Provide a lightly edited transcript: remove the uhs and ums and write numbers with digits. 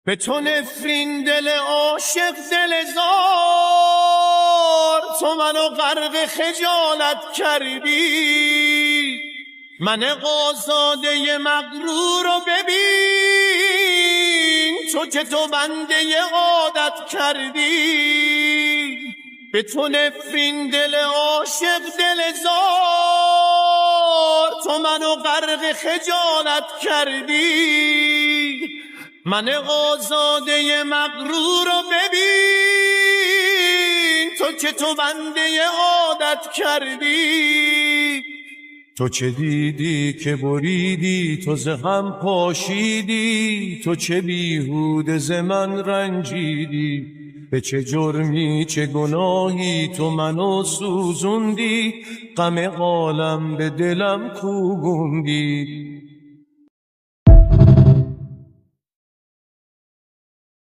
به تو نفرین دل عاشق دل زار، تو منو غرق خجالت کردی. من آزاده مغرور رو ببین، تو که تو بنده عادت کردی. به تو نفرین دل عاشق دل زار، تو منو غرق خجالت کردی. من آزاده مغرور رو ببین، تو که تو بنده عادت کردی. تو چه دیدی که بریدی، تو ز هم پاشیدی، تو چه بیهوده ز من رنجیدی. به چه جرمی چه گناهی تو منو سوزوندی، غم عالم به دلم کوبوندی.